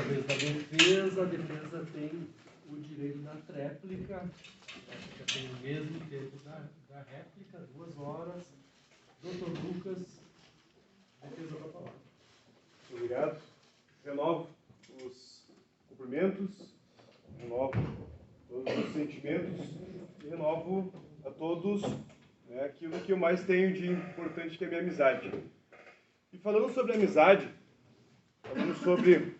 vez da defesa. A defesa tem o direito da tréplica, tem o mesmo tempo da réplica, 2 horas. Doutor Lucas, defesa da palavra. Obrigado. Renovo os cumprimentos, renovo todos os sentimentos e renovo a todos aquilo que eu mais tenho de importante, que é a minha amizade. E falando sobre amizade, falando sobre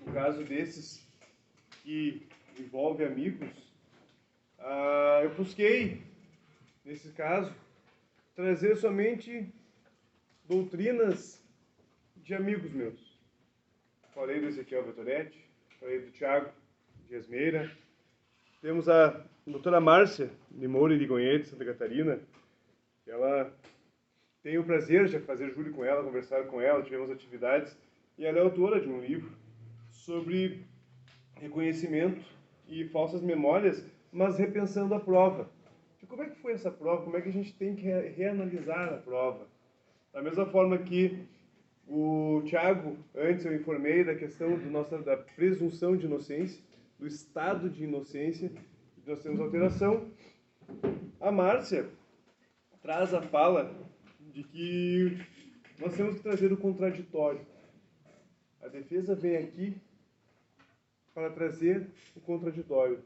um caso desses que envolve amigos, eu busquei, nesse caso, trazer somente doutrinas de amigos meus. Falei do Ezequiel Vettoretti, falei do Tiago Dias Meira. Temos a doutora Márcia de Moura e de Gonhete, de Santa Catarina. Ela tem o prazer de fazer júri com ela, conversar com ela, tivemos atividades. E ela é autora de um livro sobre reconhecimento e falsas memórias, mas repensando a prova. E como é que foi essa prova? Como é que a gente tem que reanalisar a prova? Da mesma forma que o Tiago, antes eu informei da questão da presunção de inocência, do estado de inocência, nós temos alteração. A Márcia traz a fala de que nós temos que trazer o contraditório. A defesa vem aqui para trazer o contraditório,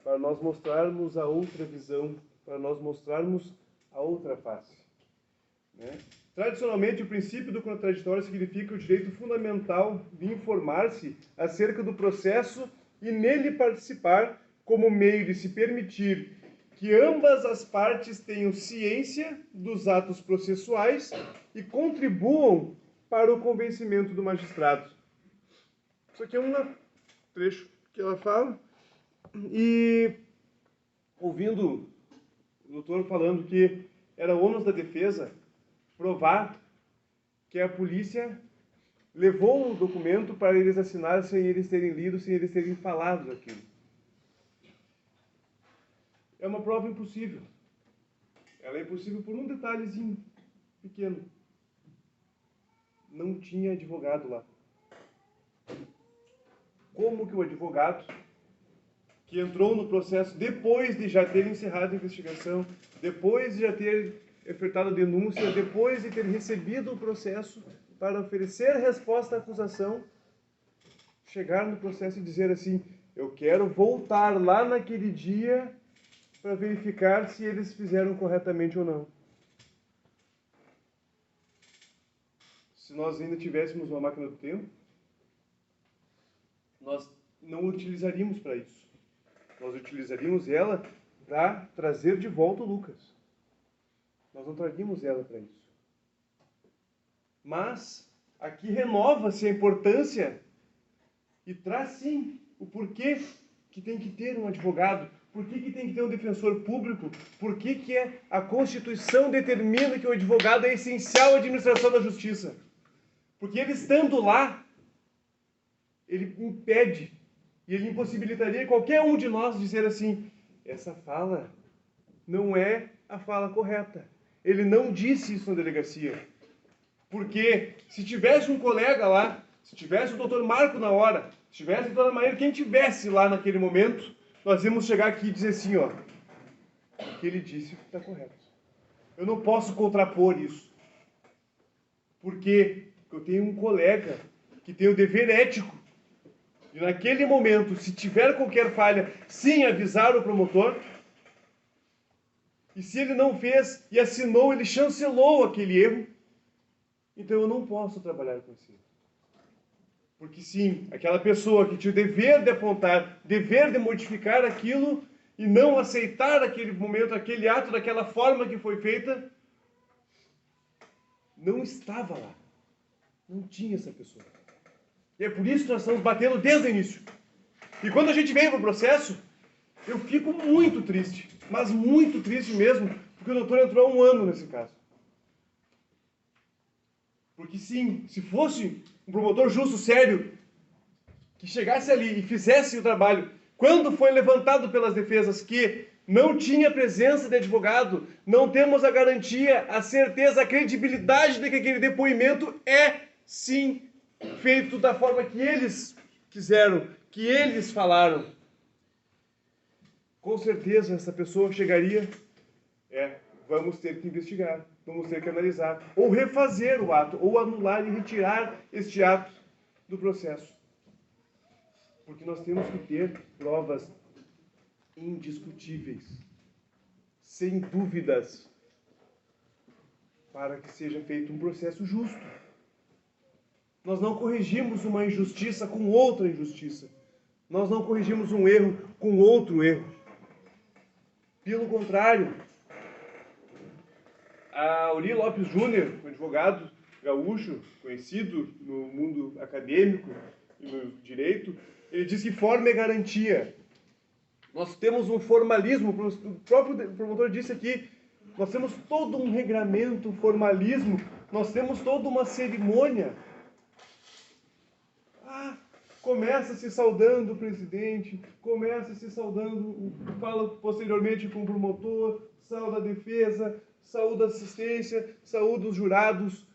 para nós mostrarmos a outra visão, para nós mostrarmos a outra face. Tradicionalmente, o princípio do contraditório significa o direito fundamental de informar-se acerca do processo e nele participar como meio de se permitir que ambas as partes tenham ciência dos atos processuais e contribuam para o convencimento do magistrado. Isso aqui é um trecho que ela fala. E ouvindo o doutor falando que era ônus da defesa provar que a polícia levou o documento para eles assinarem sem eles terem lido, sem eles terem falado daquilo. É uma prova impossível. Ela é impossível por um detalhezinho pequeno. Não tinha advogado lá. Como que o advogado, que entrou no processo depois de já ter encerrado a investigação, depois de já ter ofertado a denúncia, depois de ter recebido o processo para oferecer resposta à acusação, chegar no processo e dizer assim: eu quero voltar lá naquele dia para verificar se eles fizeram corretamente ou não. Se nós ainda tivéssemos uma máquina do tempo, nós não utilizaríamos para isso. Nós utilizaríamos ela para trazer de volta o Lucas. Nós não traríamos ela para isso. Mas aqui renova-se a importância e traz sim o porquê que tem que ter um advogado, por que tem que ter um defensor público, por que a Constituição determina que o advogado é essencial à administração da justiça. Porque ele estando lá, ele impede e ele impossibilitaria qualquer um de nós dizer assim: essa fala não é a fala correta. Ele não disse isso na delegacia. Porque se tivesse um colega lá, se tivesse o doutor Marco na hora, se tivesse a doutora Maíra, quem tivesse lá naquele momento, nós íamos chegar aqui e dizer assim, ó, o que ele disse está correto. Eu não posso contrapor isso. Porque eu tenho um colega que tem o dever ético de, naquele momento, se tiver qualquer falha, sim avisar o promotor. E se ele não fez e assinou, ele chancelou aquele erro, então eu não posso trabalhar com esse erro. Porque sim, aquela pessoa que tinha o dever de apontar, dever de modificar aquilo e não aceitar aquele momento, aquele ato, daquela forma que foi feita, não estava lá. Não tinha essa pessoa. E é por isso que nós estamos batendo desde o início. E quando a gente vem para o processo, eu fico muito triste, mas muito triste mesmo, porque o doutor entrou há 1 ano nesse caso. Porque sim, se fosse um promotor justo, sério, que chegasse ali e fizesse o trabalho, quando foi levantado pelas defesas que não tinha presença de advogado, não temos a garantia, a certeza, a credibilidade de que aquele depoimento é, sim, feito da forma que eles quiseram, que eles falaram, com certeza essa pessoa chegaria, vamos ter que investigar, vamos ter que analisar, ou refazer o ato, ou anular e retirar este ato do processo. Porque nós temos que ter provas indiscutíveis, sem dúvidas, para que seja feito um processo justo. Nós não corrigimos uma injustiça com outra injustiça. Nós não corrigimos um erro com outro erro. Pelo contrário, a Auri Lopes Júnior, um advogado gaúcho, conhecido no mundo acadêmico e no direito, ele diz que forma é garantia. Nós temos um formalismo, o próprio promotor disse aqui, nós temos todo um regramento, formalismo, nós temos toda uma cerimônia. Começa se saudando o presidente, começa se saudando, fala posteriormente com o promotor, sauda a defesa, saúda a assistência, saúda os jurados.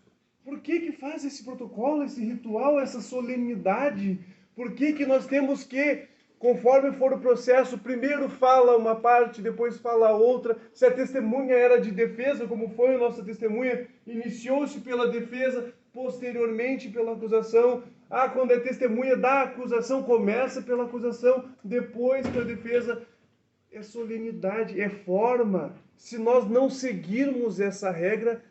Por que faz esse protocolo, esse ritual, essa solenidade? Por que nós temos que, conforme for o processo, primeiro fala uma parte, depois fala a outra? Se a testemunha era de defesa, como foi a nossa testemunha, iniciou-se pela defesa, posteriormente pela acusação. Quando é testemunha da acusação, começa pela acusação, depois pela defesa. É solenidade, é forma. Se nós não seguirmos essa regra,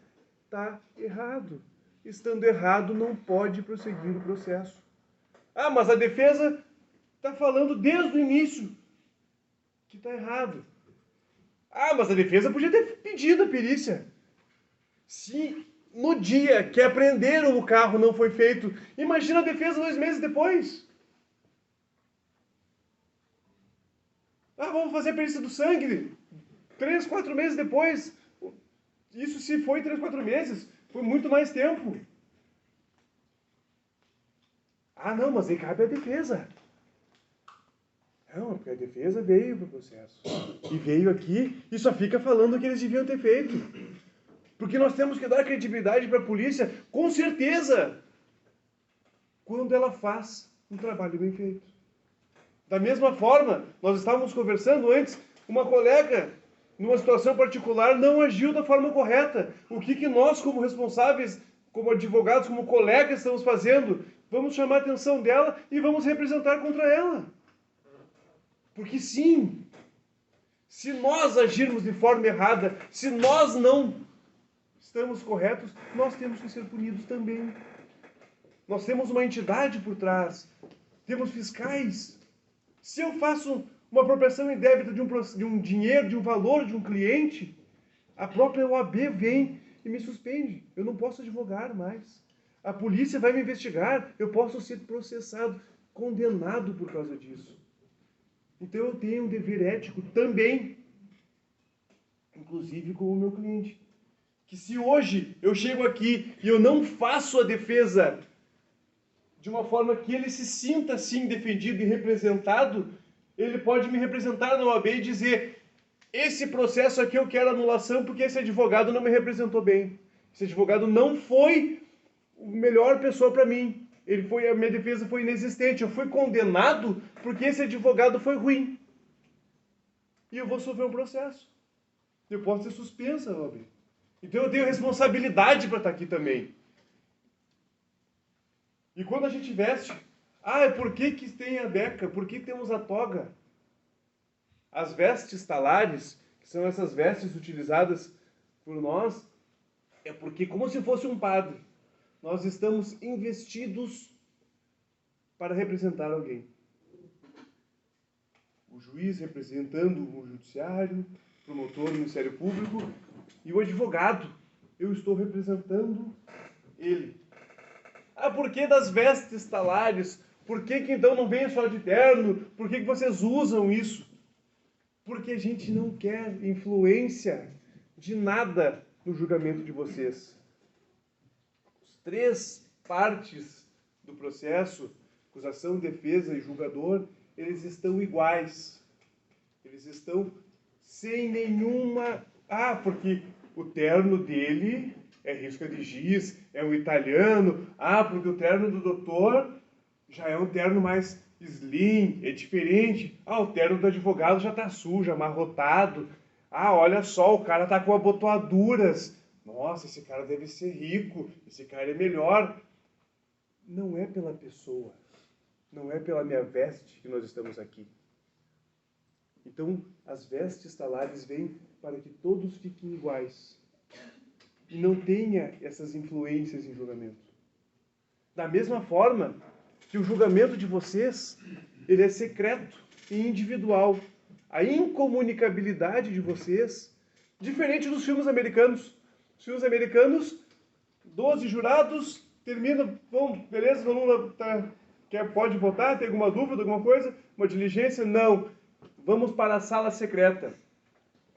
está errado. Estando errado, não pode prosseguir o processo. Mas a defesa está falando desde o início que está errado. Mas a defesa podia ter pedido a perícia. Se no dia que apreenderam o carro não foi feito, imagina a defesa 2 meses depois. Vamos fazer a perícia do sangue 3, 4 meses depois. Isso se foi 3, 4 meses. Foi muito mais tempo. Não, mas aí cabe a defesa. Não, porque a defesa veio para o processo. E veio aqui e só fica falando o que eles deviam ter feito. Porque nós temos que dar credibilidade para a polícia, com certeza, quando ela faz um trabalho bem feito. Da mesma forma, nós estávamos conversando antes, uma colega, numa situação particular, não agiu da forma correta. O que nós, como responsáveis, como advogados, como colegas, estamos fazendo? Vamos chamar a atenção dela e vamos representar contra ela. Porque sim, se nós agirmos de forma errada, se nós não estamos corretos, nós temos que ser punidos também. Nós temos uma entidade por trás, temos fiscais. Se eu faço uma apropriação indébita de um dinheiro, de um valor de um cliente, a própria OAB vem e me suspende. Eu não posso advogar mais. A polícia vai me investigar, eu posso ser processado, condenado por causa disso. Então eu tenho um dever ético também, inclusive com o meu cliente. Que se hoje eu chego aqui e eu não faço a defesa de uma forma que ele se sinta assim defendido e representado, ele pode me representar na OAB e dizer: esse processo aqui eu quero anulação porque esse advogado não me representou bem. Esse advogado não foi a melhor pessoa para mim. A minha defesa foi inexistente. Eu fui condenado porque esse advogado foi ruim. E eu vou sofrer um processo. Eu posso ser suspensa, OAB. Então eu tenho responsabilidade para estar aqui também. E quando a gente veste, por que tem a beca? Por que temos a toga? As vestes talares, que são essas vestes utilizadas por nós, é porque, como se fosse um padre, nós estamos investidos para representar alguém. O juiz representando o judiciário, o promotor, o Ministério Público, e o advogado, eu estou representando ele. Por que das vestes talares? Por que então não vem só de terno? Por que vocês usam isso? Porque a gente não quer influência de nada no julgamento de vocês. As 3 partes do processo, acusação, defesa e julgador, eles estão iguais. Eles estão sem nenhuma... porque o terno dele é risca de giz, é um italiano. Porque o terno do doutor já é um terno mais slim, é diferente. O terno do advogado já está sujo, amarrotado. Olha só, o cara tá com abotoaduras. Nossa, esse cara deve ser rico, esse cara é melhor. Não é pela pessoa, não é pela minha veste que nós estamos aqui. Então, as vestes talares vêm para que todos fiquem iguais e não tenha essas influências em julgamento. Da mesma forma que o julgamento de vocês, ele é secreto e individual. A incomunicabilidade de vocês, diferente dos filmes americanos. Os filmes americanos, 12 jurados, termina, bom, beleza, o Lula pode votar, tem alguma dúvida, alguma coisa, uma diligência? Não. Vamos para a sala secreta.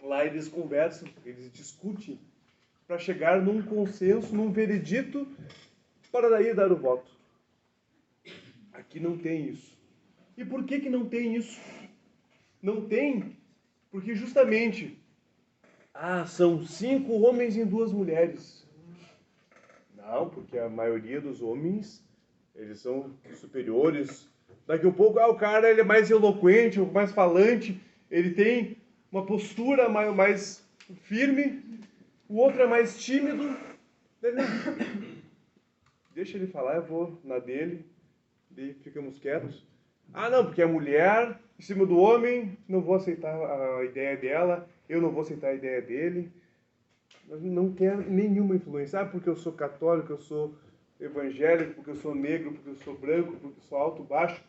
Lá eles conversam, eles discutem para chegar num consenso, num veredito, para daí dar o voto. Aqui não tem isso. E por que não tem isso? Não tem, porque justamente, são 5 homens e 2 mulheres. Não, porque a maioria dos homens, eles são superiores. Daqui a pouco, o cara ele é mais eloquente, mais falante, ele tem uma postura mais firme, o outro é mais tímido. Deixa ele falar, eu vou na dele, e ficamos quietos. Não, porque a mulher em cima do homem, não vou aceitar a ideia dela, eu não vou aceitar a ideia dele. Não quer nenhuma influência. Porque eu sou católico, eu sou evangélico, porque eu sou negro, porque eu sou branco, porque eu sou alto, baixo.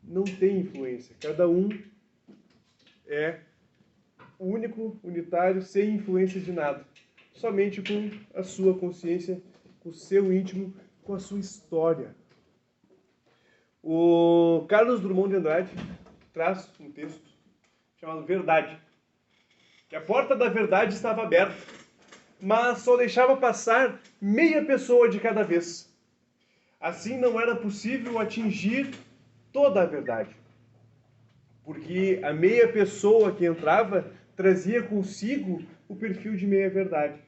Não tem influência. Cada um é único, unitário, sem influência de nada. Somente com a sua consciência, com o seu íntimo, com a sua história. O Carlos Drummond de Andrade traz um texto chamado Verdade. Que a porta da verdade estava aberta, mas só deixava passar meia pessoa de cada vez. Assim não era possível atingir toda a verdade. Porque a meia pessoa que entrava trazia consigo o perfil de meia verdade.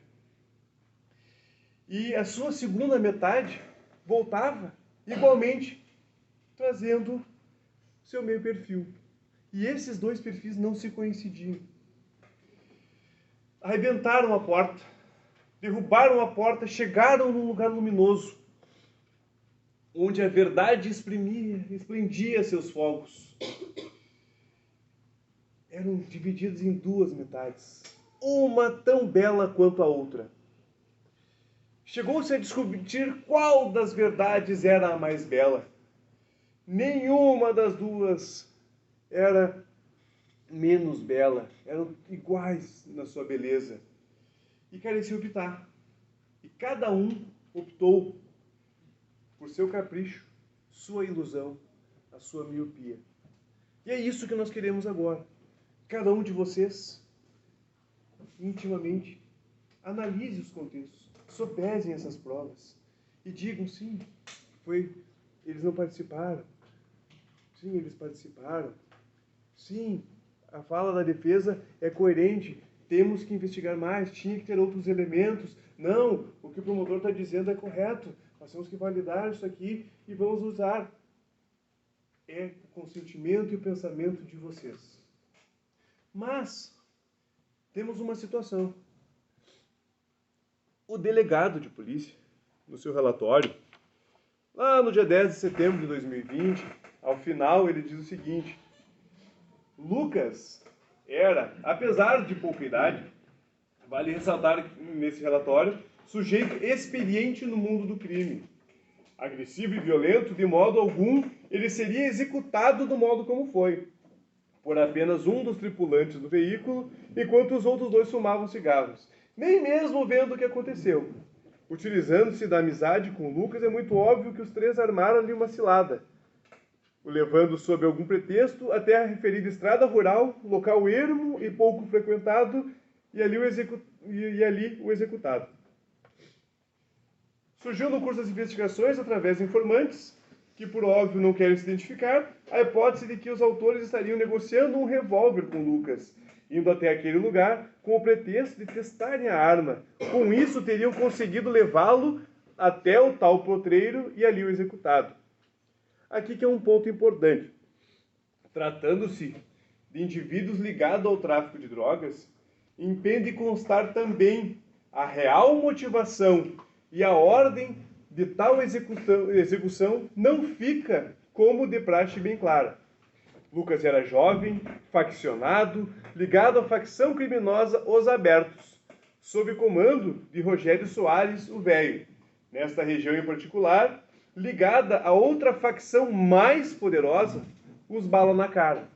E a sua segunda metade voltava igualmente, trazendo seu meio perfil. E esses 2 perfis não se coincidiam. Arrebentaram a porta, derrubaram a porta, chegaram num lugar luminoso, onde a verdade esplendia seus fogos. Eram divididos em 2 metades, uma tão bela quanto a outra. Chegou-se a discutir qual das verdades era a mais bela. Nenhuma das 2 era menos bela, eram iguais na sua beleza. E carecia optar. E cada um optou por seu capricho, sua ilusão, a sua miopia. E é isso que nós queremos agora. Cada um de vocês, intimamente, analise os contextos, sopesem essas provas e digam, sim, eles não participaram. Sim, eles participaram. Sim, a fala da defesa é coerente. Temos que investigar mais, tinha que ter outros elementos. Não, o que o promotor está dizendo é correto. Nós temos que validar isso aqui e vamos usar. É o consentimento e o pensamento de vocês. Mas, temos uma situação. O delegado de polícia, no seu relatório, lá no dia 10 de setembro de 2020, ao final ele diz o seguinte: Lucas era, apesar de pouca idade, vale ressaltar nesse relatório, sujeito experiente no mundo do crime. Agressivo e violento, de modo algum, ele seria executado do modo como foi, por apenas um dos tripulantes do veículo, enquanto os outros 2 fumavam cigarros, nem mesmo vendo o que aconteceu. Utilizando-se da amizade com Lucas, é muito óbvio que os 3 armaram-lhe uma cilada, o levando sob algum pretexto até a referida estrada rural, local ermo e pouco frequentado, e ali o executado. Surgiu no curso das investigações, através de informantes, que por óbvio não querem se identificar, a hipótese de que os autores estariam negociando um revólver com Lucas, indo até aquele lugar com o pretexto de testarem a arma. Com isso, teriam conseguido levá-lo até o tal potreiro e ali o executado. Aqui que é um ponto importante. Tratando-se de indivíduos ligados ao tráfico de drogas, impede constar também a real motivação e a ordem de tal execução não fica como de praxe bem clara. Lucas era jovem, faccionado, ligado à facção criminosa Os Abertos, sob comando de Rogério Soares, o Velho, nesta região em particular, ligada a outra facção mais poderosa, os Bala na Cara.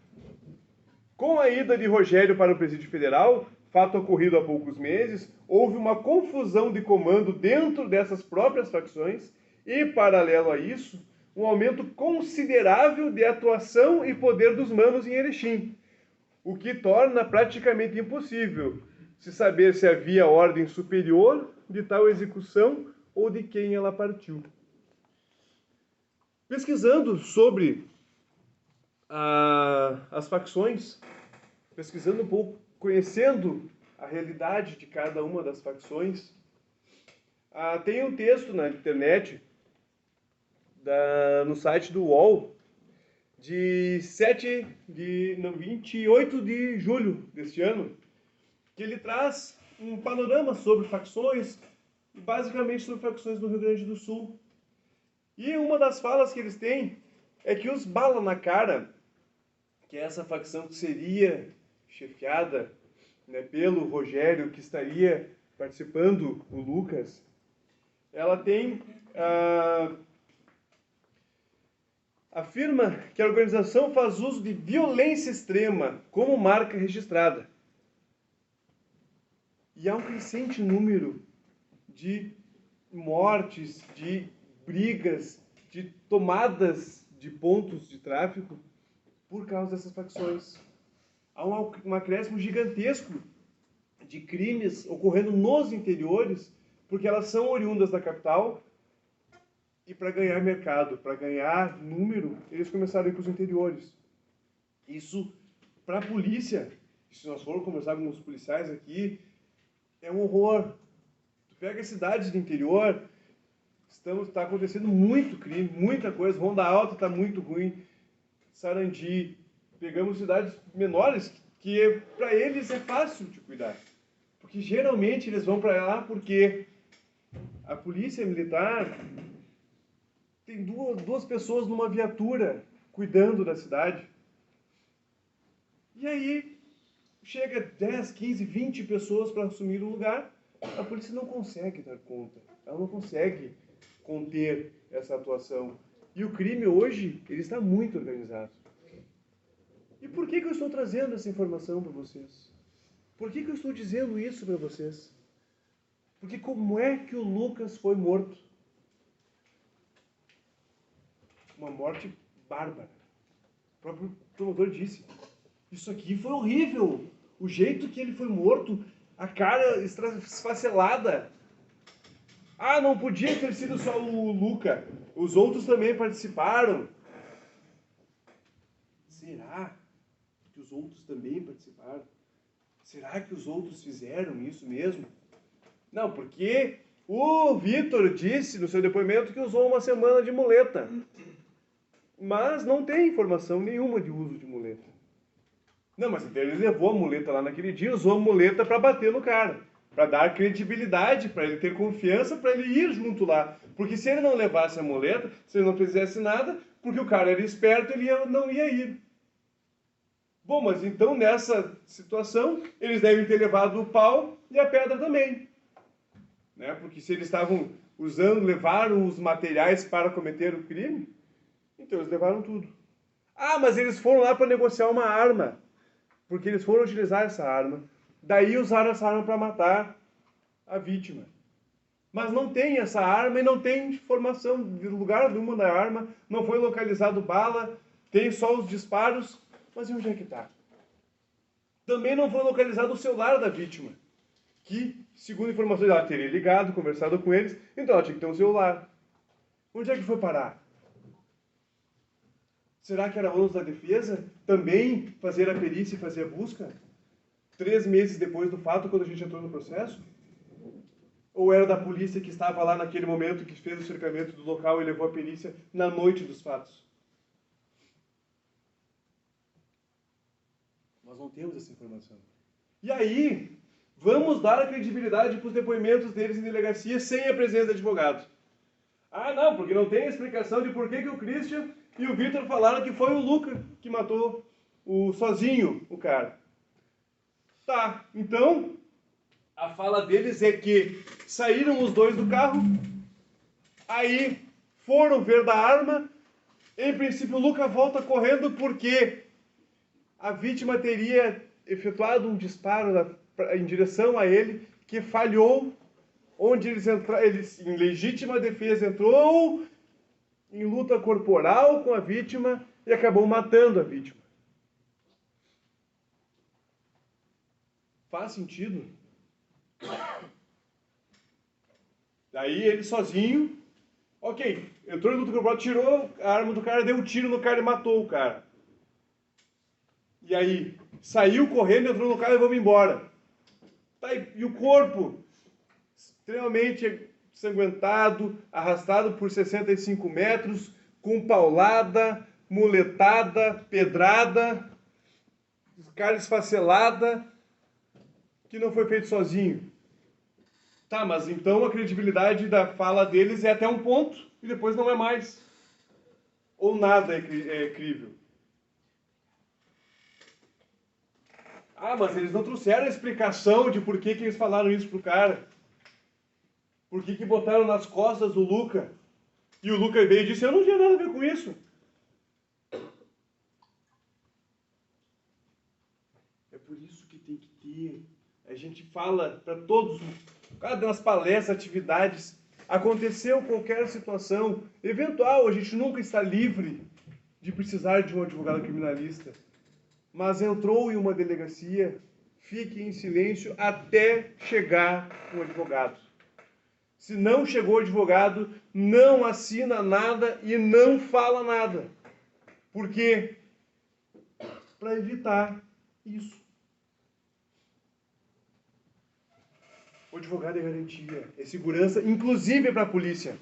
Com a ida de Rogério para o Presídio Federal, fato ocorrido há poucos meses, houve uma confusão de comando dentro dessas próprias facções e, paralelo a isso, um aumento considerável de atuação e poder dos manos em Erechim, o que torna praticamente impossível se saber se havia ordem superior de tal execução ou de quem ela partiu. Pesquisando sobre as facções, pesquisando um pouco, conhecendo a realidade de cada uma das facções, tem um texto na internet, no site do UOL, de 28 de julho deste ano, que ele traz um panorama sobre facções, basicamente sobre facções do Rio Grande do Sul. E uma das falas que eles têm é que os Bala na Cara, que é essa facção que seria chefiada, né, pelo Rogério, que estaria participando o Lucas, ela tem afirma que a organização faz uso de violência extrema como marca registrada. E há um crescente número de mortes, de brigas, de tomadas de pontos de tráfico por causa dessas facções. Há um acréscimo gigantesco de crimes ocorrendo nos interiores, porque elas são oriundas da capital, e para ganhar mercado, para ganhar número, eles começaram a ir para os interiores. Isso, para a polícia, se nós formos conversar com os policiais aqui, é um horror. Tu pega as cidades do interior, está acontecendo muito crime, muita coisa. Ronda Alta está muito ruim, Sarandi. Pegamos cidades menores que para eles é fácil de cuidar. Porque geralmente eles vão para lá porque a polícia militar tem duas pessoas numa viatura cuidando da cidade. E aí chega 10, 15, 20 pessoas para assumir o lugar, a polícia não consegue dar conta. Ela não consegue conter essa atuação. E o crime hoje, ele está muito organizado. E por que eu estou trazendo essa informação para vocês? Por que eu estou dizendo isso para vocês? Porque como é que o Lucas foi morto? Uma morte bárbara. O próprio promotor disse, isso aqui foi horrível. O jeito que ele foi morto, a cara esfacelada. Ah, não podia ter sido só o Luca. Os outros também participaram. Será que os outros também participaram? Será que os outros fizeram isso mesmo? Não, porque o Vitor disse no seu depoimento que usou uma semana de muleta. Mas não tem informação nenhuma de uso de muleta. Não, mas então ele levou a muleta lá naquele dia, usou a muleta para bater no cara, para dar credibilidade, para ele ter confiança, para ele ir junto lá. Porque se ele não levasse a muleta, se ele não fizesse nada, porque o cara era esperto, ele não ia ir. Bom, mas então nessa situação, eles devem ter levado o pau e a pedra também. Né? Porque se eles estavam levaram os materiais para cometer o crime, então eles levaram tudo. Ah, mas eles foram lá para negociar uma arma. Porque eles foram utilizar essa arma. Daí usaram essa arma para matar a vítima. Mas não tem essa arma e não tem informação de lugar nenhuma da arma. Não foi localizado bala. Tem só os disparos. Mas e onde é que está? Também não foi localizado o celular da vítima. Que, segundo informações, ela teria ligado, conversado com eles. Então ela tinha que ter um celular. Onde é que foi parar? Será que era ônus da defesa também fazer a perícia e fazer a busca? 3 meses depois do fato, quando a gente entrou no processo? Ou era da polícia que estava lá naquele momento, que fez o cercamento do local e levou a perícia na noite dos fatos? Nós não temos essa informação. E aí, vamos dar a credibilidade para os depoimentos deles em delegacia sem a presença de advogado. Ah, não, porque não tem explicação de por que o Christian e o Vitor falaram que foi o Luca que matou sozinho o cara. Tá, então, a fala deles é que saíram os dois do carro, aí foram ver da arma, em princípio o Luca volta correndo porque a vítima teria efetuado um disparo em direção a ele, que falhou, onde eles em legítima defesa entrou em luta corporal com a vítima e acabou matando a vítima. Faz sentido? Daí ele sozinho, ok, entrou em luta corporal, tirou a arma do cara, deu um tiro no cara e matou o cara. E aí, saiu correndo, entrou no carro e vamos embora. Tá, e o corpo, extremamente ensanguentado, arrastado por 65 metros, com paulada, muletada, pedrada, cara esfacelada, que não foi feito sozinho. Tá, mas então a credibilidade da fala deles é até um ponto e depois não é mais. Ou nada é crível. Ah, mas eles não trouxeram a explicação de por que eles falaram isso pro cara. Por que botaram nas costas do Luca? E o Luca veio e disse, eu não tinha nada a ver com isso. É por isso que tem que ter. A gente fala para todos, nas palestras, atividades, aconteceu qualquer situação eventual, a gente nunca está livre de precisar de um advogado criminalista. Mas entrou em uma delegacia, fique em silêncio até chegar o advogado. Se não chegou o advogado, não assina nada e não fala nada. Por quê? Para evitar isso. O advogado é garantia, é segurança, inclusive para a polícia.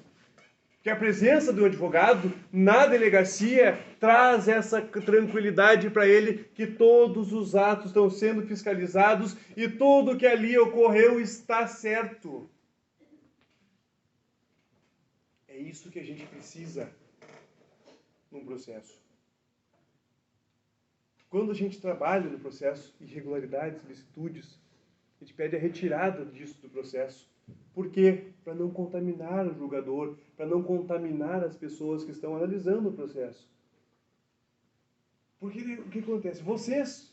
Que a presença do advogado na delegacia traz essa tranquilidade para ele que todos os atos estão sendo fiscalizados e tudo que ali ocorreu está certo. É isso que a gente precisa num processo. Quando a gente trabalha no processo, irregularidades, vicissitudes, a gente pede a retirada disso do processo. Por quê? Para não contaminar o julgador, para não contaminar as pessoas que estão analisando o processo. Porque o que acontece? Vocês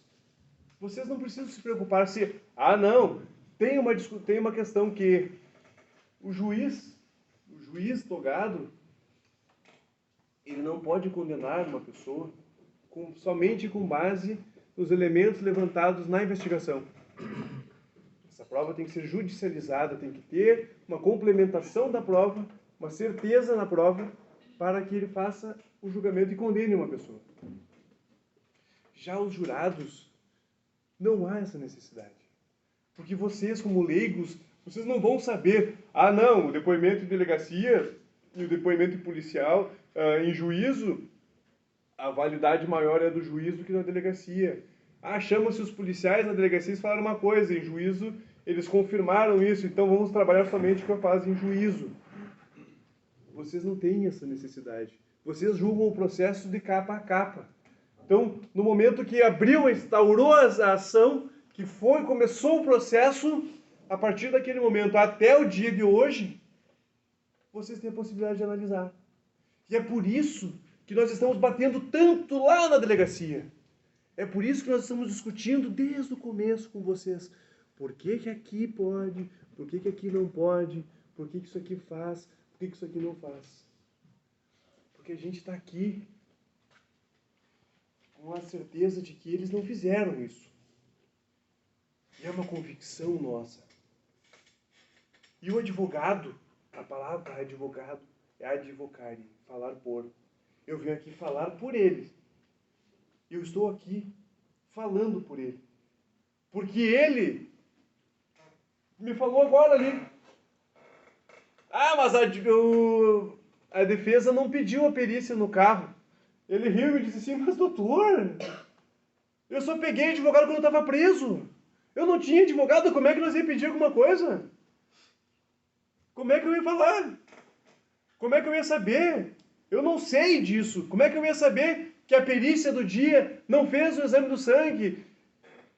não precisam se preocupar se... Ah, não, tem uma questão que o juiz togado, ele não pode condenar uma pessoa somente com base nos elementos levantados na investigação. Essa prova tem que ser judicializada, tem que ter uma complementação da prova, uma certeza na prova, para que ele faça o julgamento e condene uma pessoa. Já os jurados, não há essa necessidade. Porque vocês, como leigos, vocês não vão saber, ah não, o depoimento em delegacia e o depoimento policial em juízo, a validade maior é do juízo do que da delegacia. Ah, chamam-se os policiais na delegacia e falaram uma coisa, em juízo eles confirmaram isso, então vamos trabalhar somente com a fase em juízo. Vocês não têm essa necessidade. Vocês julgam o processo de capa a capa. Então, no momento que instaurou a ação, começou o processo, a partir daquele momento até o dia de hoje, vocês têm a possibilidade de analisar. E é por isso que nós estamos batendo tanto lá na delegacia. É por isso que nós estamos discutindo desde o começo com vocês. Por que aqui pode? Por que aqui não pode? Por que isso aqui faz? Por que isso aqui não faz? Porque a gente está aqui com a certeza de que eles não fizeram isso. E é uma convicção nossa. E o advogado, a palavra advogado é advocare, falar por. Eu venho aqui falar por ele. Eu estou aqui falando por ele. Porque ele me falou agora ali. Ah, mas a defesa não pediu a perícia no carro. Ele riu e disse assim, mas doutor, Eu só peguei advogado quando eu estava preso. Eu não tinha advogado, como é que nós ia pedir alguma coisa? Como é que eu ia falar? Como é que eu ia saber? Eu não sei disso. Como é que eu ia saber que a perícia do dia não fez o exame do sangue?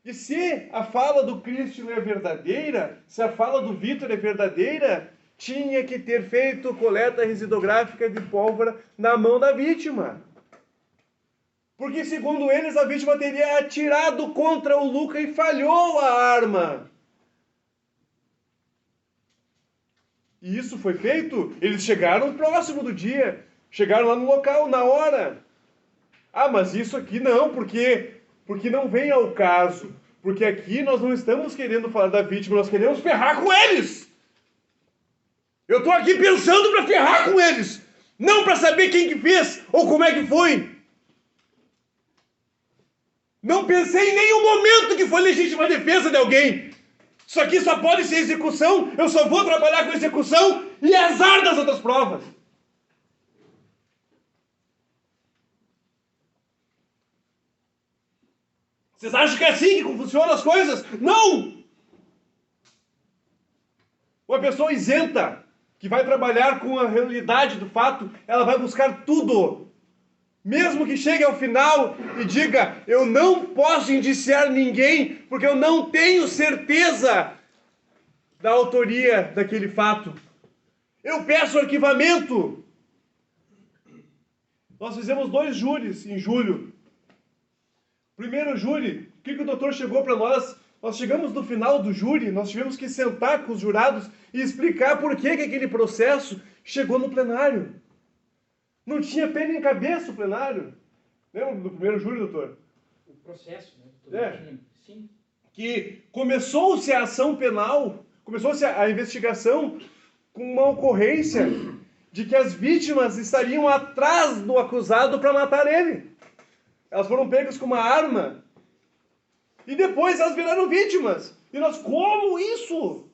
E se a fala do Cristian é verdadeira, se a fala do Vitor é verdadeira, tinha que ter feito coleta residográfica de pólvora na mão da vítima. Porque, segundo eles, a vítima teria atirado contra o Luca e falhou a arma. E isso foi feito? Eles chegaram próximo do dia. Chegaram lá no local, na hora. Ah, mas isso aqui não, porque não vem ao caso. Porque aqui nós não estamos querendo falar da vítima, nós queremos ferrar com eles. Eu estou aqui pensando para ferrar com eles. Não para saber quem que fez ou como é que foi. Não pensei em nenhum momento que foi legítima defesa de alguém. Isso aqui só pode ser execução, eu só vou trabalhar com execução e azar das outras provas. Vocês acham que é assim que funcionam as coisas? Não! Uma pessoa isenta, que vai trabalhar com a realidade do fato, ela vai buscar tudo. Mesmo que chegue ao final e diga, eu não posso indiciar ninguém, porque eu não tenho certeza da autoria daquele fato. Eu peço arquivamento. Nós fizemos 2 júris em julho. Primeiro júri, o que o doutor chegou para nós? Nós chegamos no final do júri, nós tivemos que sentar com os jurados e explicar por que aquele processo chegou no plenário. Não tinha pé nem cabeça o plenário. Lembra do primeiro júri, doutor? O processo, né? Sim. Que começou-se a ação penal, começou-se a investigação com uma ocorrência de que as vítimas estariam atrás do acusado para matar ele. Elas foram pegas com uma arma e depois elas viraram vítimas. E nós, como isso?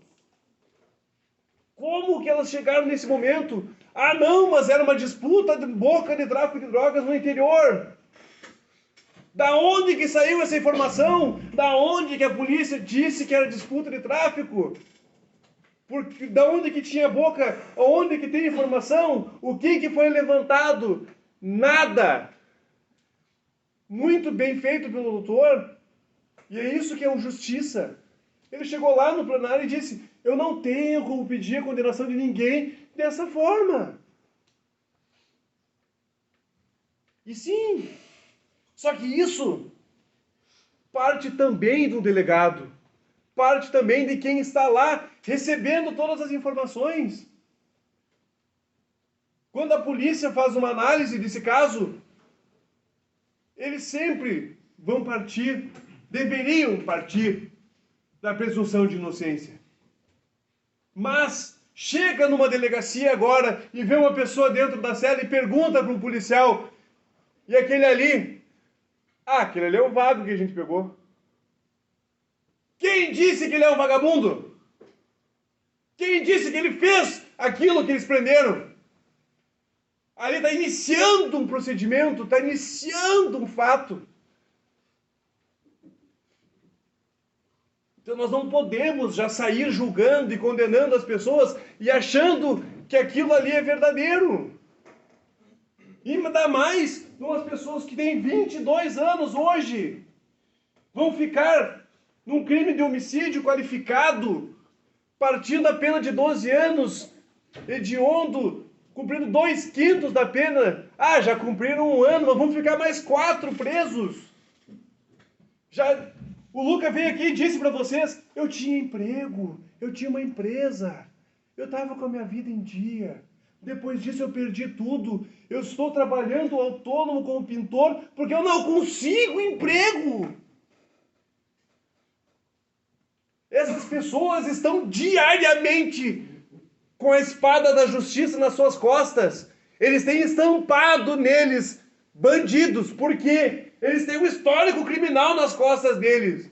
Como que elas chegaram nesse momento? Ah, não, mas era uma disputa de boca de tráfico de drogas no interior. Da onde que saiu essa informação? Da onde que a polícia disse que era disputa de tráfico? Porque, da onde que tinha boca? Onde que tem informação? O que foi levantado? Nada. Muito bem feito pelo doutor. E é isso que é justiça. Ele chegou lá no plenário e disse, eu não tenho como pedir a condenação de ninguém dessa forma. E sim, só que isso parte também do delegado, parte também de quem está lá recebendo todas as informações. Quando a polícia faz uma análise desse caso, eles sempre vão partir, deveriam partir da presunção de inocência. Mas chega numa delegacia agora e vê uma pessoa dentro da cela e pergunta para um policial, e aquele ali, aquele ali é o vago que a gente pegou. Quem disse que ele é um vagabundo? Quem disse que ele fez aquilo que eles prenderam? Ali está iniciando um procedimento, está iniciando um fato. Então nós não podemos já sair julgando e condenando as pessoas e achando que aquilo ali é verdadeiro. E ainda mais umas pessoas que têm 22 anos hoje vão ficar num crime de homicídio qualificado, partindo a pena de 12 anos, hediondo, cumprindo 2/5 da pena. Ah, já cumpriram 1 ano, mas vão ficar mais 4 presos. O Luca veio aqui e disse para vocês, eu tinha emprego, eu tinha uma empresa, eu estava com a minha vida em dia. Depois disso eu perdi tudo. Eu estou trabalhando autônomo como pintor porque eu não consigo emprego. Essas pessoas estão diariamente com a espada da justiça nas suas costas. Eles têm estampado neles bandidos, porque eles têm um histórico criminal nas costas deles.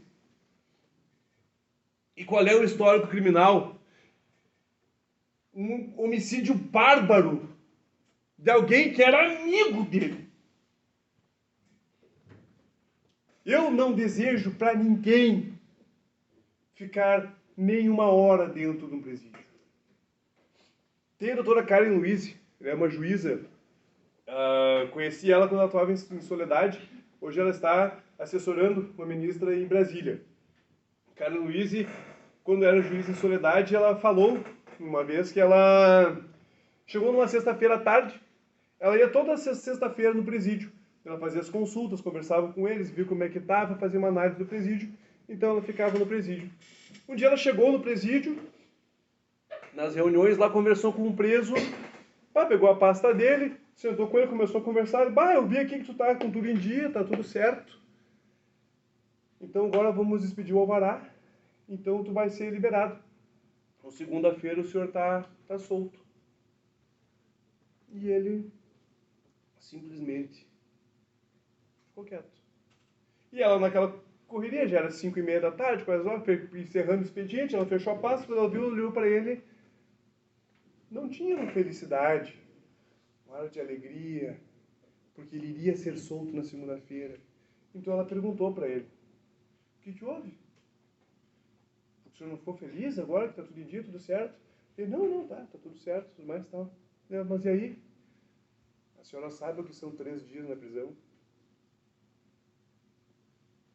E qual é o histórico criminal? Um homicídio bárbaro de alguém que era amigo dele. Eu não desejo para ninguém ficar nem uma hora dentro de um presídio. Tem a doutora Karen Luiz, ela é uma juíza. Conheci ela quando ela estava em Soledade. Hoje ela está assessorando uma ministra em Brasília. Karen Luiz, quando era juíza em Soledade, ela falou uma vez que ela chegou numa sexta-feira à tarde. Ela ia toda sexta-feira no presídio. Ela fazia as consultas, conversava com eles, viu como é que estava, fazia uma análise do presídio. Então ela ficava no presídio. Um dia ela chegou no presídio, nas reuniões lá, conversou com um preso, pegou a pasta dele, sentou com ele, começou a conversar. Eu vi aqui que tu tá com tudo em dia, tá tudo certo. Então agora vamos despedir o alvará. Então tu vai ser liberado. Na segunda-feira o senhor tá solto. E ele simplesmente ficou quieto. E ela naquela correria, já era 5:30 da tarde, quase encerrando o expediente, ela fechou a pasta, quando ela viu, olhou para ele, não tinha uma felicidade, um ar de alegria, porque ele iria ser solto na segunda-feira. Então ela perguntou para ele, o que houve? O senhor não ficou feliz agora que está tudo em dia, tudo certo? Ele, não, tá tudo certo, tudo mais e tal. Mas e aí? A senhora sabe o que são 3 dias na prisão?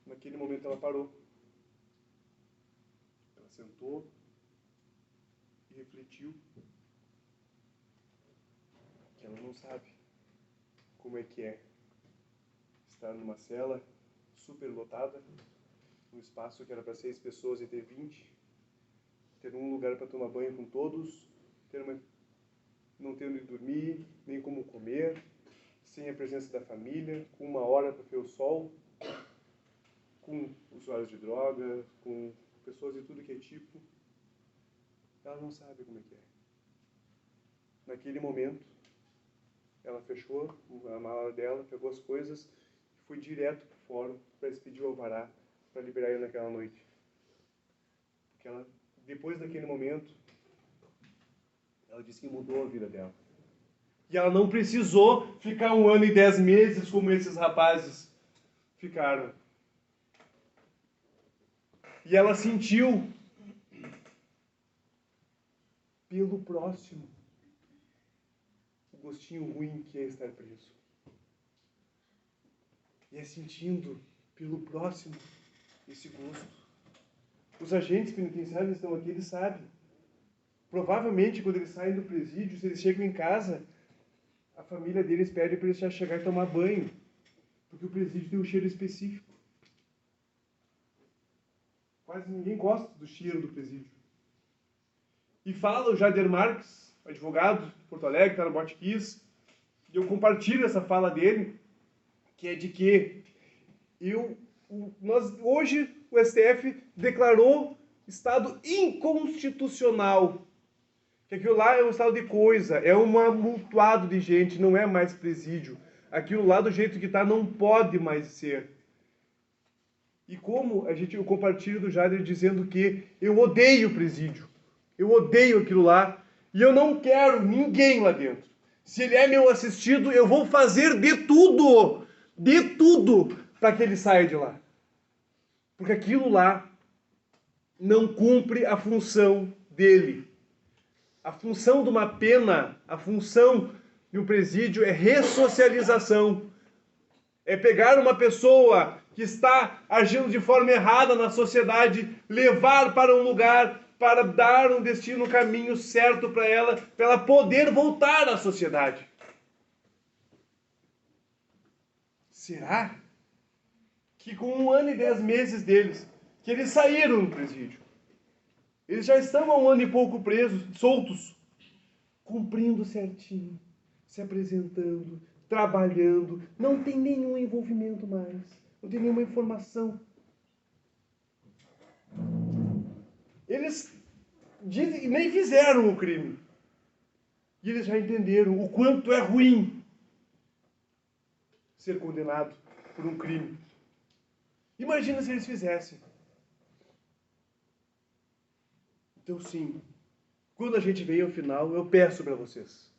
Naquele momento ela parou. Ela sentou e refletiu que ela não sabe como é que é estar numa cela super lotada, um espaço que era para 6 pessoas e ter 20, ter um lugar para tomar banho com todos, não ter onde dormir, nem como comer, sem a presença da família, com 1 hora para ver o sol, com usuários de droga, com pessoas de tudo que é tipo. Ela não sabe como é que é. Naquele momento, ela fechou a mala dela, pegou as coisas e foi direto para o fórum para expedir o alvará, para liberar ele naquela noite. Porque ela, depois daquele momento, ela disse que mudou a vida dela. E ela não precisou ficar 1 ano e 10 meses como esses rapazes ficaram. E ela sentiu pelo próximo o gostinho ruim que é estar preso. E é sentindo pelo próximo esse gosto. Os agentes penitenciários estão aqui, eles sabem. Provavelmente, quando eles saem do presídio, se eles chegam em casa, a família deles pede para eles já chegar e tomar banho. Porque o presídio tem um cheiro específico. Quase ninguém gosta do cheiro do presídio. E fala o Jader Marques, advogado de Porto Alegre, está no Botkiss, e eu compartilho essa fala dele, que é de que hoje o STF declarou estado inconstitucional. Que aquilo lá é um estado de coisa, é um amontoado de gente, não é mais presídio. Aquilo lá, do jeito que está, não pode mais ser. E como eu compartilho do Jader dizendo que eu odeio o presídio, eu odeio aquilo lá, e eu não quero ninguém lá dentro. Se ele é meu assistido, eu vou fazer de tudo para que ele saia de lá. Porque aquilo lá não cumpre a função dele. A função de uma pena, a função de um presídio é ressocialização. É pegar uma pessoa que está agindo de forma errada na sociedade, levar para um lugar, para dar um destino, um caminho certo para ela poder voltar à sociedade. Será que com 1 ano e 10 meses deles, que eles saíram do presídio, eles já estão há 1 ano e pouco presos, soltos, cumprindo certinho, se apresentando, trabalhando, não tem nenhum envolvimento mais, não tem nenhuma informação. Eles nem fizeram o crime. E eles já entenderam o quanto é ruim ser condenado por um crime. Imagina se eles fizessem. Então, sim, quando a gente veio ao final, eu peço para vocês: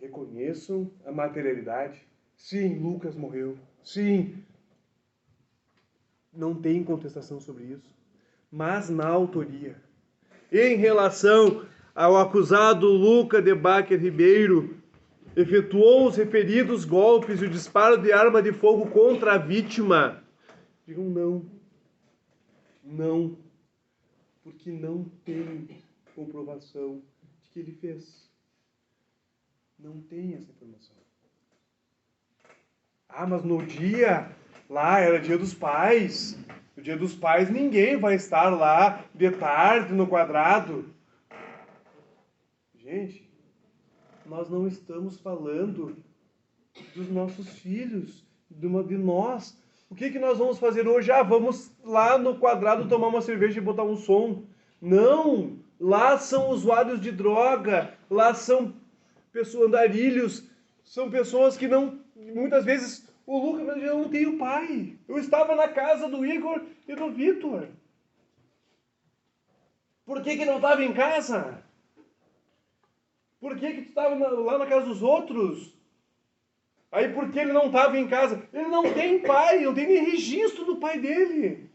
reconheçam a materialidade, Sim, Lucas morreu. Sim, não tem contestação sobre isso. Mas na autoria, em relação ao acusado Lucas de Backer Ribeiro, efetuou os referidos golpes e o disparo de arma de fogo contra a vítima. Digam não. Não. Porque não tem comprovação de que ele fez. Não tem essa informação. Ah, mas no dia, lá era dia dos pais. No dia dos pais ninguém vai estar lá de tarde no quadrado. Gente, nós não estamos falando dos nossos filhos, de nós. O que nós vamos fazer hoje? Ah, vamos lá no quadrado tomar uma cerveja e botar um som. Não! Lá são usuários de droga, lá são pessoas andarilhos, são pessoas que não, muitas vezes, o Lucas, eu não tenho pai. Eu estava na casa do Igor e do Vitor. Por que não estava em casa? Por que tu estava lá na casa dos outros? Aí por que ele não estava em casa? Ele não tem pai, não tem nem registro do pai dele.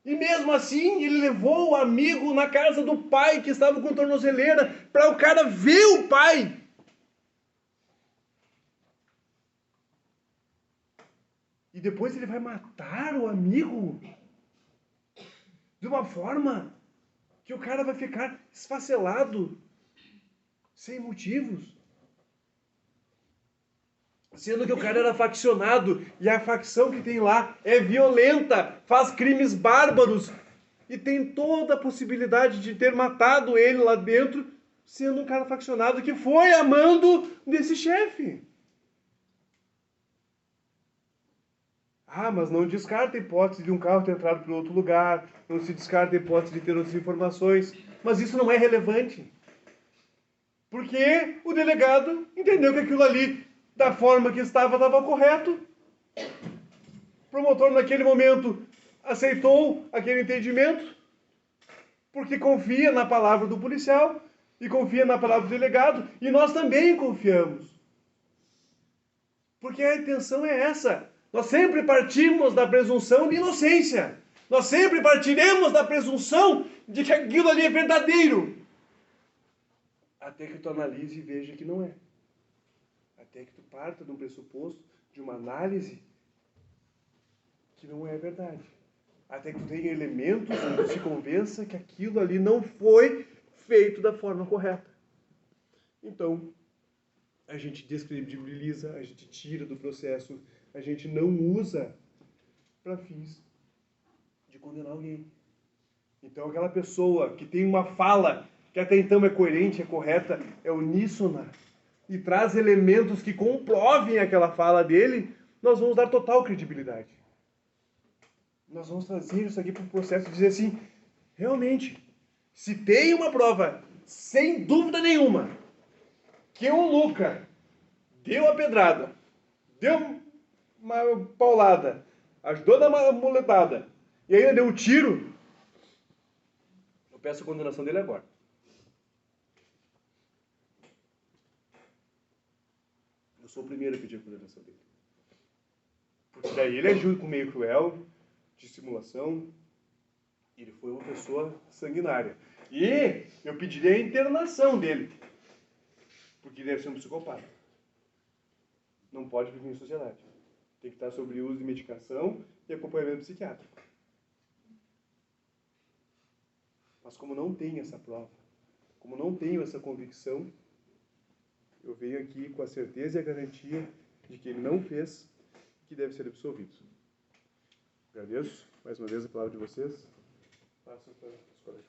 E mesmo assim, ele levou o amigo na casa do pai que estava com tornozeleira para o cara ver o pai. E depois ele vai matar o amigo de uma forma que o cara vai ficar esfacelado, sem motivos. Sendo que o cara era faccionado e a facção que tem lá é violenta, faz crimes bárbaros e tem toda a possibilidade de ter matado ele lá dentro, sendo um cara faccionado que foi amando desse chefe. Ah, mas não descarta a hipótese de um carro ter entrado para outro lugar, não se descarta a hipótese de ter outras informações, mas isso não é relevante. Porque o delegado entendeu que aquilo ali, da forma que estava correto. O promotor, naquele momento, aceitou aquele entendimento, porque confia na palavra do policial e confia na palavra do delegado, e nós também confiamos. Porque a intenção é essa. Nós sempre partimos da presunção de inocência. Nós sempre partiremos da presunção de que aquilo ali é verdadeiro. Até que tu analise e veja que não é. Até que tu parta de um pressuposto, de uma análise que não é verdade. Até que tu tenha elementos onde tu se convença que aquilo ali não foi feito da forma correta. Então, a gente descredibiliza, a gente tira do processo, a gente não usa para fins de condenar alguém. Então, aquela pessoa que tem uma fala que até então é coerente, é correta, é uníssona, e traz elementos que comprovem aquela fala dele, nós vamos dar total credibilidade. Nós vamos trazer isso aqui para o processo e dizer assim, realmente, se tem uma prova, sem dúvida nenhuma, que o Luca deu a pedrada, deu uma paulada, ajudou na muletada, e ainda deu um tiro, eu peço a condenação dele agora. Eu sou o primeiro a pedir a condenação dele. Porque daí ele agiu com meio cruel, de simulação, e ele foi uma pessoa sanguinária. E eu pediria a internação dele, porque ele deve ser um psicopata. Não pode viver em sociedade. Tem que estar sob uso de medicação e acompanhamento psiquiátrico. Mas como não tenho essa prova, como não tenho essa convicção, eu venho aqui com a certeza e a garantia de que ele não fez, que deve ser absolvido. Agradeço mais uma vez a palavra de vocês. Passo para os colegas.